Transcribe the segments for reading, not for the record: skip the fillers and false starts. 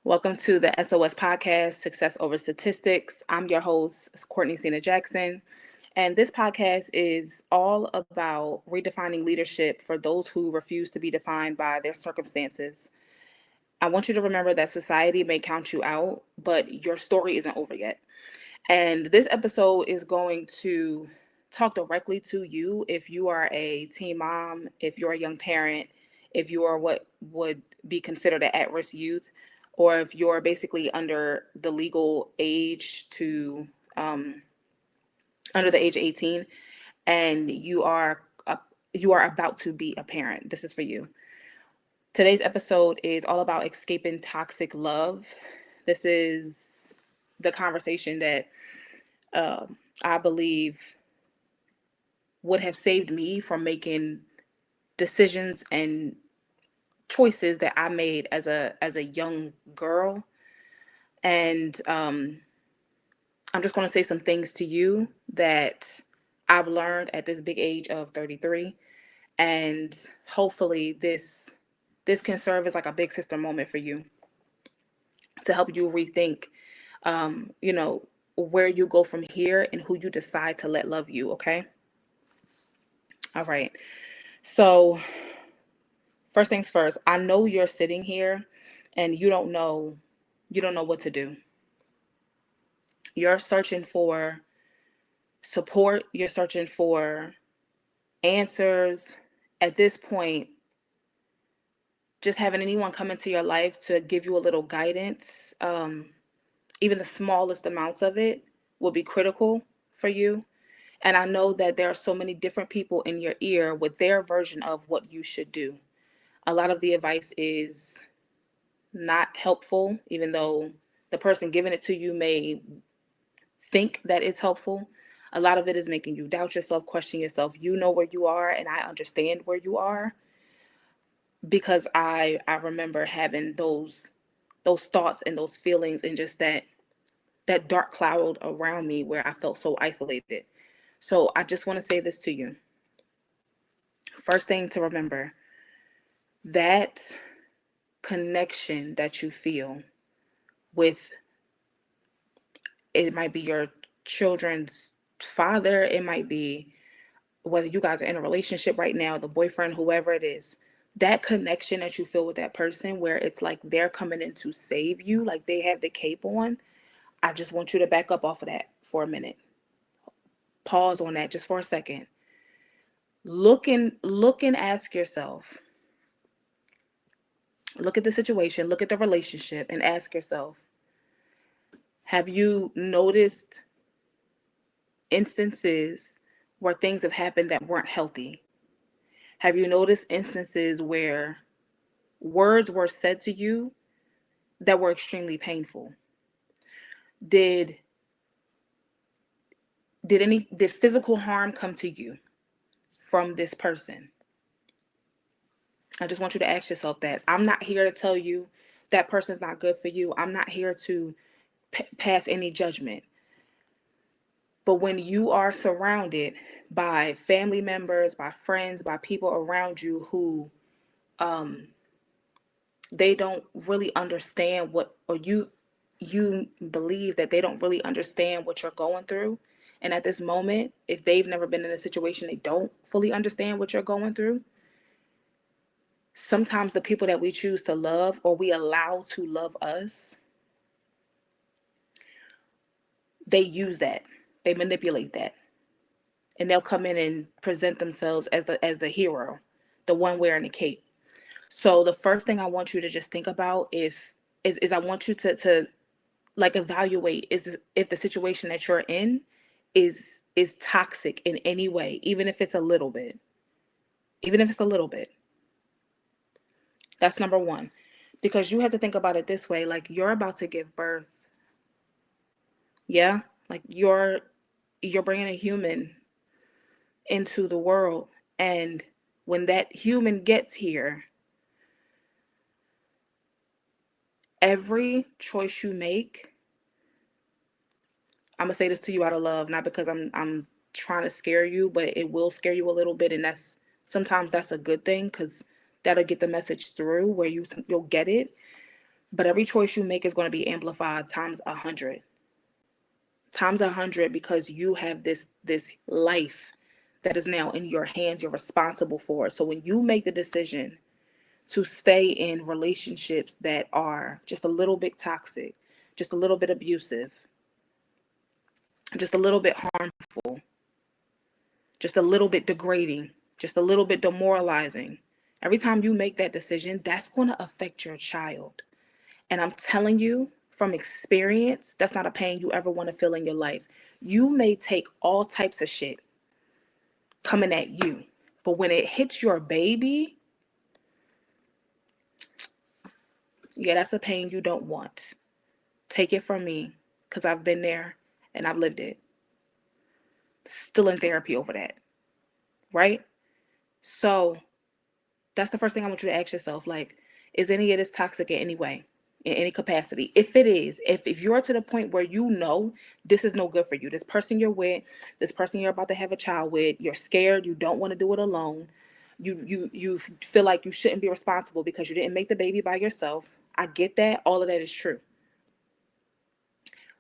Welcome to the SOS podcast, Success Over Statistics. I'm your host, Courtney Cena Jackson. And this podcast is all about redefining leadership for those who refuse to be defined by their circumstances. I want you to remember that society may count you out, but your story isn't over yet. And this episode is going to talk directly to you if you are a teen mom, if you're a young parent, if you are what would be considered an at risk youth, or if you're basically under the legal age to under the age of 18 and you are about to be a parent. This is for you. Today's episode is all about escaping toxic love. This is the conversation that I believe would have saved me from making decisions and choices that I made as a young girl. And I'm just going to say some things to you that I've learned at this big age of 33, and hopefully this can serve as like a big sister moment for you to help you rethink, you know, where you go from here and who you decide to let love you. Okay. All right. So first things first, I know you're sitting here and you don't know what to do. You're searching for support, you're searching for answers. At this point, just having anyone come into your life to give you a little guidance, even the smallest amounts of it, will be critical for you. And I know that there are so many different people in your ear with their version of what you should do. A lot of the advice is not helpful, even though the person giving it to you may think that it's helpful. A lot of it is making you doubt yourself, question yourself. You know where you are, and I understand where you are because I remember having those thoughts and those feelings and just that dark cloud around me where I felt so isolated. So I just want to say this to you. First thing to remember, that connection that you feel with, it might be your children's father, it might be whether you guys are in a relationship right now, the boyfriend, whoever it is, that connection that you feel with that person where it's like they're coming in to save you, like they have the cape on. I just want you to back up off of that for a minute. Pause on that just for a second. Look and ask yourself, look at the situation, look at the relationship, and ask yourself, have you noticed instances where things have happened that weren't healthy? Have you noticed instances where words were said to you that were extremely painful? Did did physical harm come to you from this person? I just want you to ask yourself that. I'm not here to tell you that person's not good for you. I'm not here to pass any judgment. But when you are surrounded by family members, by friends, by people around you who they don't really understand what, or you believe that they don't really understand what you're going through, and at this moment, if they've never been in a situation, they don't fully understand what you're going through. Sometimes the people that we choose to love or we allow to love us, they use that, they manipulate that, and they'll come in and present themselves as the hero, the one wearing the cape. So the first thing I want you to just think about if is I want you to like evaluate if the situation that you're in is toxic in any way, even if it's a little bit, even if it's a little bit. That's number one, because you have to think about it this way: like you're about to give birth, yeah, like you're bringing a human into the world, and when that human gets here, every choice you make, I'm gonna say this to you out of love, not because I'm trying to scare you, but it will scare you a little bit, and that's sometimes that's a good thing because that'll get the message through where you'll get it. But every choice you make is going to be amplified times 100. Times 100, because you have this life that is now in your hands. You're responsible for it. So when you make the decision to stay in relationships that are just a little bit toxic, just a little bit abusive, just a little bit harmful, just a little bit degrading, just a little bit demoralizing, every time you make that decision, that's going to affect your child. And I'm telling you from experience, that's not a pain you ever want to feel in your life. You may take all types of shit coming at you, but when it hits your baby, yeah, that's a pain you don't want. Take it from me, because I've been there and I've lived it. Still in therapy over that, right? So that's the first thing I want you to ask yourself. Like, is any of this toxic in any way, in any capacity? If it is, if you're to the point where you know this is no good for you, this person you're with, this person you're about to have a child with, you're scared, you don't want to do it alone, you feel like you shouldn't be responsible because you didn't make the baby by yourself. I get that. All of that is true.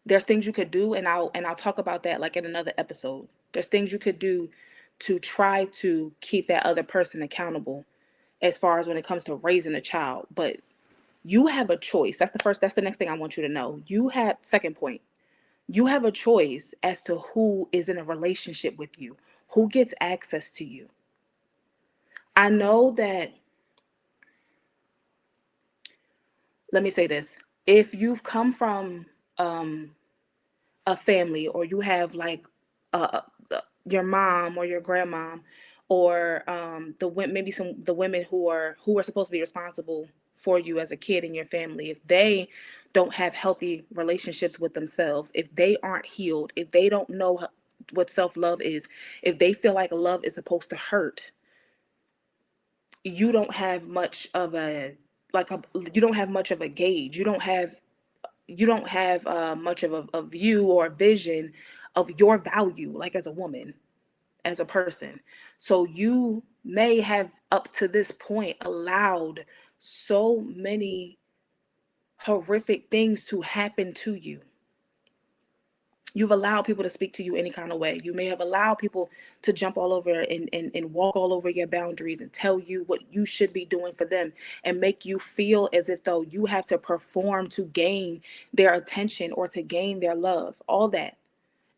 There's things you could do, and I'll talk about that like in another episode. There's things you could do to try to keep that other person accountable as far as when it comes to raising a child. But you have a choice. That's the next thing I want you to know. You have, second point, you have a choice as to who is in a relationship with you, who gets access to you. I know that, let me say this. If you've come from um a family, or you have like uh your mom or your grandmom, or maybe some the women who are supposed to be responsible for you as a kid in your family, if they don't have healthy relationships with themselves, if they aren't healed, if they don't know what self-love is, if they feel like love is supposed to hurt, you don't have much of a like a you don't have much of a gauge. You don't have much of a view or a vision of your value, like as a woman, as a person. So you may have up to this point allowed so many horrific things to happen to you. You've allowed people to speak to you any kind of way. You may have allowed people to jump all over and walk all over your boundaries and tell you what you should be doing for them and make you feel as if though you have to perform to gain their attention or to gain their love. All that.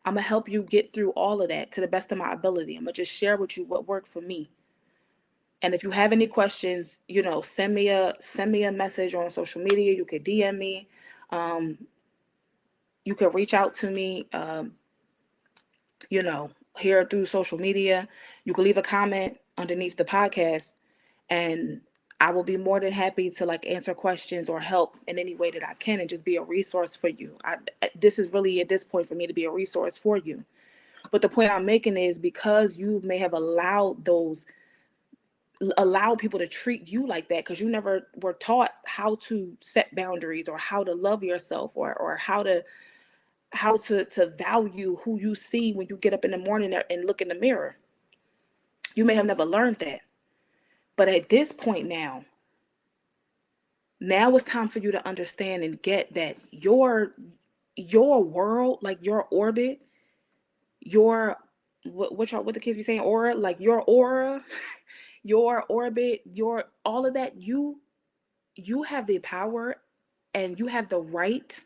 I'm going to help you get through all of that to the best of my ability. I'm going to just share with you what worked for me. And if you have any questions, send me a message on social media. You could DM me. Um, you could reach out to me. Here through social media. You can leave a comment underneath the podcast, and I will be more than happy to like answer questions or help in any way that I can and just be a resource for you. This is really at this point for me to be a resource for you. But the point I'm making is because you may have allowed people to treat you like that because you never were taught how to set boundaries or how to love yourself or how to value who you see when you get up in the morning and look in the mirror. You may have never learned that. But at this point now it's time for you to understand and get that your world, like your orbit, your what the kids be saying, aura, like your aura, your orbit, your all of that, you have the power and you have the right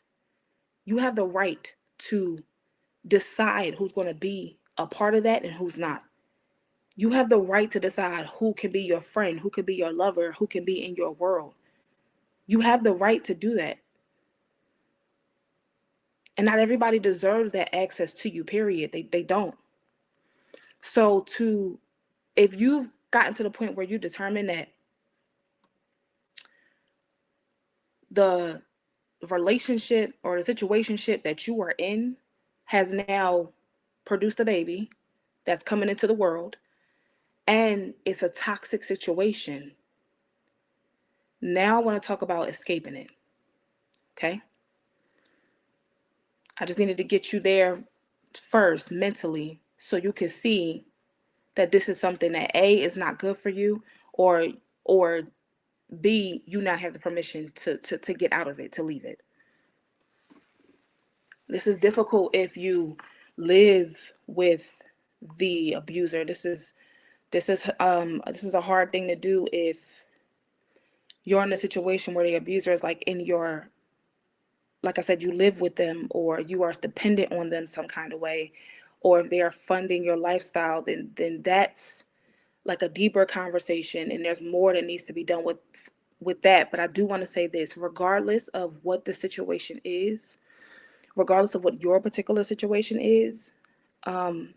to decide who's going to be a part of that and who's not. You have the right to decide who can be your friend, who can be your lover, who can be in your world. You have the right to do that. And not everybody deserves that access to you, period. They don't. So if you've gotten to the point where you determine that the relationship or the situationship that you are in has now produced a baby that's coming into the world and it's a toxic situation, now I want to talk about escaping it. Okay? I just needed to get you there first mentally so you can see that this is something that A is not good for you, or or B, you now have the permission to get out of it, to leave it. This is difficult if you live with the abuser. This is a hard thing to do if you're in a situation where the abuser is like in your, like I said, you live with them, or you are dependent on them some kind of way, or if they are funding your lifestyle, then that's like a deeper conversation, and there's more that needs to be done with that. But I do want to say this: regardless of what the situation is, regardless of what your particular situation is, um,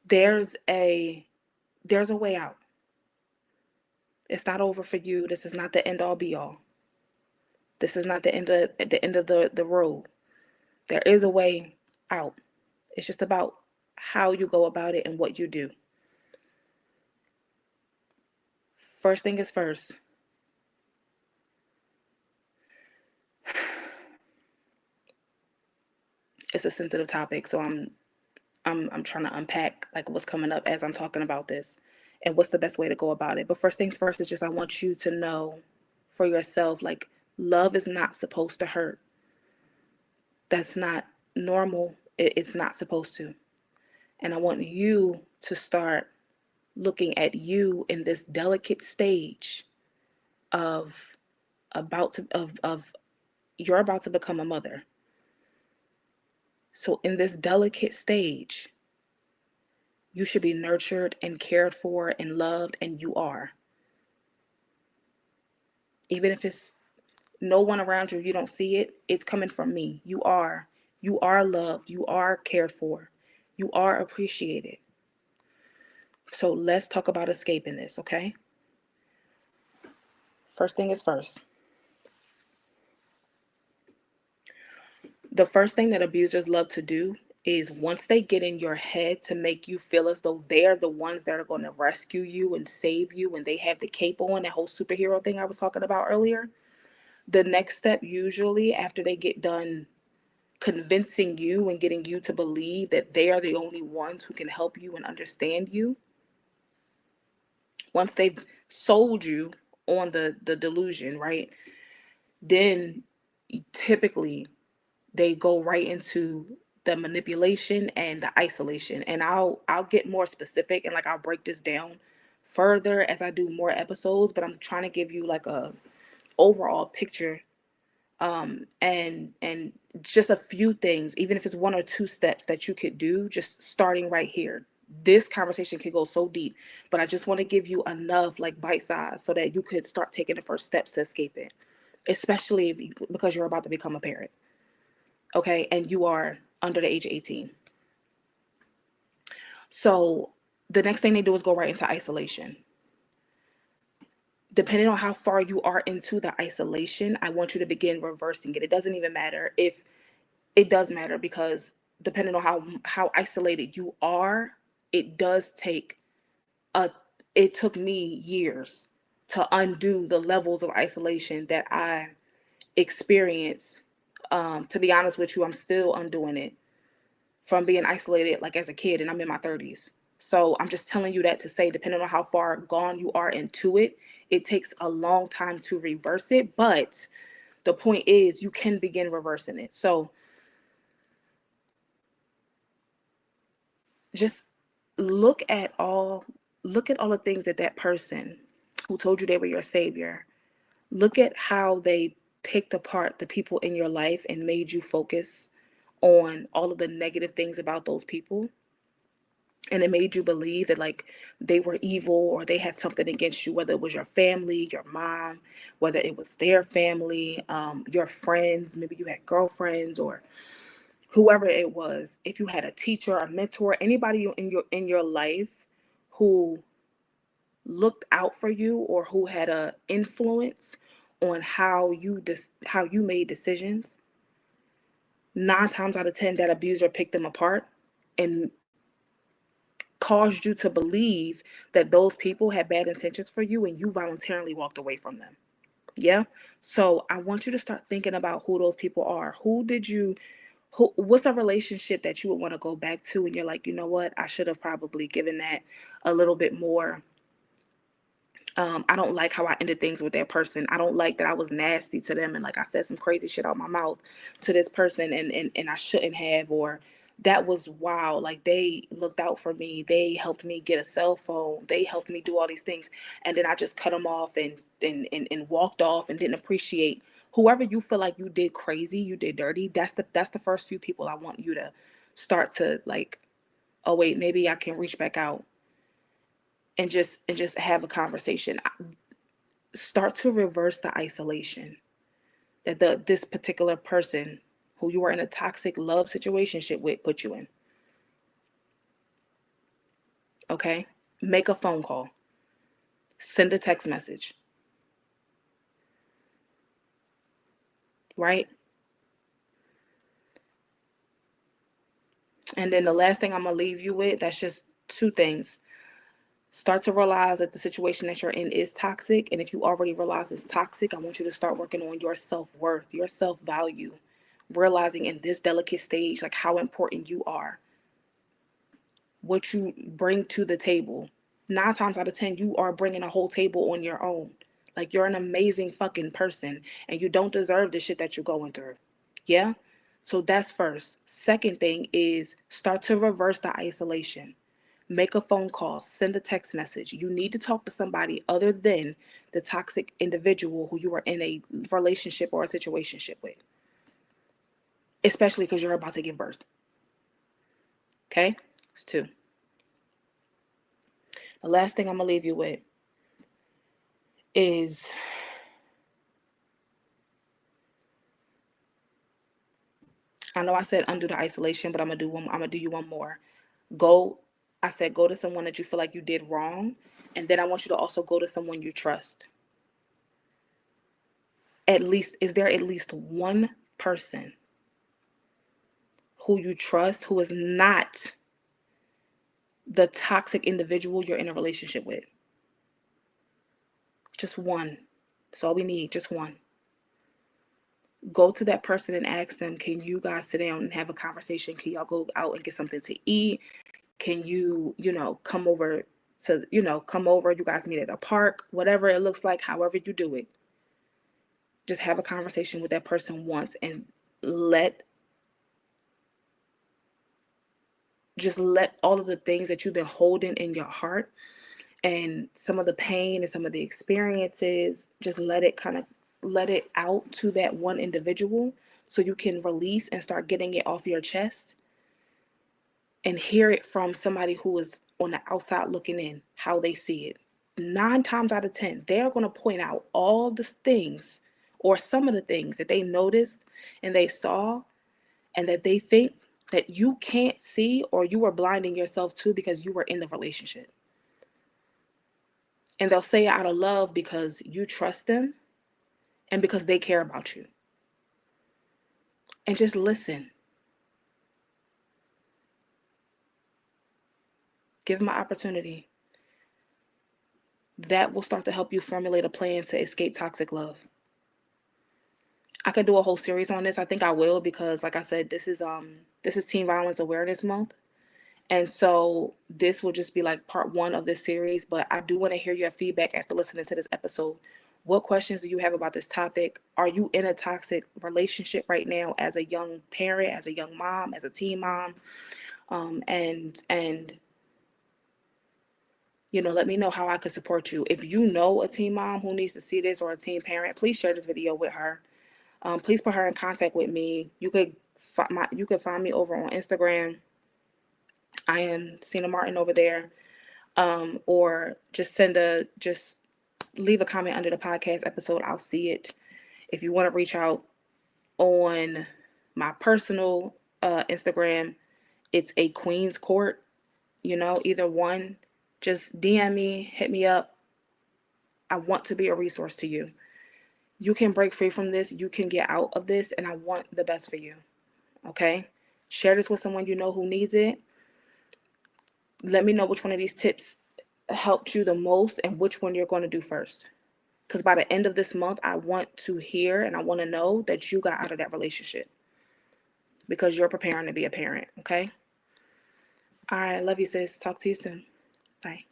there's a there's a way out. It's not over for you. This is not the end all be all. This is not the end of the road. There is a way out. It's just about how you go about it and what you do. First thing is first. It's a sensitive topic, so I'm trying to unpack like what's coming up as I'm talking about this and what's the best way to go about it. But first things first is just I want you to know for yourself, like, love is not supposed to hurt. That's not normal. It's not supposed to. And I want you to start looking at you in this delicate stage of of you're about to become a mother. So in this delicate stage, you should be nurtured and cared for and loved, and you are. Even if it's no one around you, you don't see it, it's coming from me. You are. You are loved. You are cared for. You are appreciated. So let's talk about escaping this, okay? First thing is first. The first thing that abusers love to do is once they get in your head to make you feel as though they're the ones that are going to rescue you and save you, and they have the cape on, that whole superhero thing I was talking about earlier. The next step, usually after they get done convincing you and getting you to believe that they are the only ones who can help you and understand you, once they've sold you on the delusion, right? Then typically they go right into the manipulation and the isolation. And I'll get more specific, and like I'll break this down further as I do more episodes, but I'm trying to give you like a overall picture, and just a few things, even if it's one or two steps that you could do just starting right here. This conversation can go so deep, but I just want to give you enough like bite size so that you could start taking the first steps to escape it, especially if because you're about to become a parent, okay, and you are under the age of 18. So the next thing they do is go right into isolation. Depending on how far you are into the isolation, I want you to begin reversing it. It doesn't even matter if it does matter, because depending on how isolated you are, it does take a it took me years to undo the levels of isolation that I experienced. To be honest with you, I'm still undoing it from being isolated like as a kid, and I'm in my 30s. So I'm just telling you that to say, depending on how far gone you are into it, it takes a long time to reverse it. But the point is, you can begin reversing it. So just look at all look at all the things that that person who told you they were your savior, look at how they picked apart the people in your life and made you focus on all of the negative things about those people, and it made you believe that like they were evil or they had something against you, whether it was your family, your mom, whether it was their family, your friends, maybe you had girlfriends or whoever it was. If you had a teacher, a mentor, anybody in your life who looked out for you or who had a influence on how you made decisions, 9 times out of 10 that abuser picked them apart and caused you to believe that those people had bad intentions for you, and you voluntarily walked away from them. Yeah. So I want you to start thinking about who those people are. What's a relationship that you would want to go back to and you're like, you know what, I should have probably given that a little bit more I don't like how I ended things with that person. I don't like that I was nasty to them and like I said some crazy shit out my mouth to this person and I shouldn't have, or that was wow. Like they looked out for me. They helped me get a cell phone. They helped me do all these things. And then I just cut them off and walked off and didn't appreciate whoever you feel like you did crazy, you did dirty. That's the first few people I want you to start to like, oh wait, maybe I can reach back out and just have a conversation. Start to reverse the isolation that this particular person who you are in a toxic love situationship with put you in. Okay? Make a phone call. Send a text message. Right? And then the last thing I'm going to leave you with, that's just two things. Start to realize that the situation that you're in is toxic. And if you already realize it's toxic, I want you to start working on your self-worth, your self-value, realizing in this delicate stage, like how important you are, what you bring to the table. 9 times out of 10, you are bringing a whole table on your own. Like you're an amazing fucking person and you don't deserve the shit that you're going through. Yeah? So that's first. Second thing is start to reverse the isolation. Make a phone call, send a text message. You need to talk to somebody other than the toxic individual who you are in a relationship or a situationship with, especially because you're about to give birth. Okay? It's two. The last thing I'm going to leave you with is I know I said undo the isolation, but I'm gonna do you one more. Go I said go to someone that you feel like you did wrong, and then I want you to also go to someone you trust. At least is there at least one person who you trust who is not the toxic individual you're in a relationship with? Just one. That's all we need, just one. Go to that person and ask them, can you guys sit down and have a conversation? Can y'all go out and get something to eat? Can you, come over come over, you guys meet at a park, whatever it looks like, however you do it. Just have a conversation with that person once and let let all of the things that you've been holding in your heart and some of the pain and some of the experiences, just let it out to that one individual so you can release and start getting it off your chest and hear it from somebody who is on the outside looking in, how they see it. 9 times out of 10, they're going to point out all the things or some of the things that they noticed and they saw and that they think that you can't see or you are blinding yourself to because you were in the relationship. And they'll say it out of love because you trust them and because they care about you. And just listen. Give them an opportunity. That will start to help you formulate a plan to escape toxic love. I could do a whole series on this. I think I will because like I said, this is Teen Violence Awareness Month. And so this will just be like part one of this series, but I do want to hear your feedback after listening to this episode. What questions do you have about this topic? Are you in a toxic relationship right now as a young parent, as a young mom, as a teen mom? And let me know how I could support you. If you know a teen mom who needs to see this or a teen parent, please share this video with her. Please put her in contact with me. You could find me over on Instagram. I am Cena Martin over there. Or just leave a comment under the podcast episode. I'll see it. If you want to reach out on my personal Instagram, it's a Queen's Court. Either one. Just DM me, hit me up. I want to be a resource to you. You can break free from this. You can get out of this, and I want the best for you. Okay? Share this with someone you know who needs it. Let me know which one of these tips helped you the most and which one you're going to do first. Because by the end of this month, I want to hear and I want to know that you got out of that relationship because you're preparing to be a parent. Okay? All right. Love you, sis. Talk to you soon. Bye.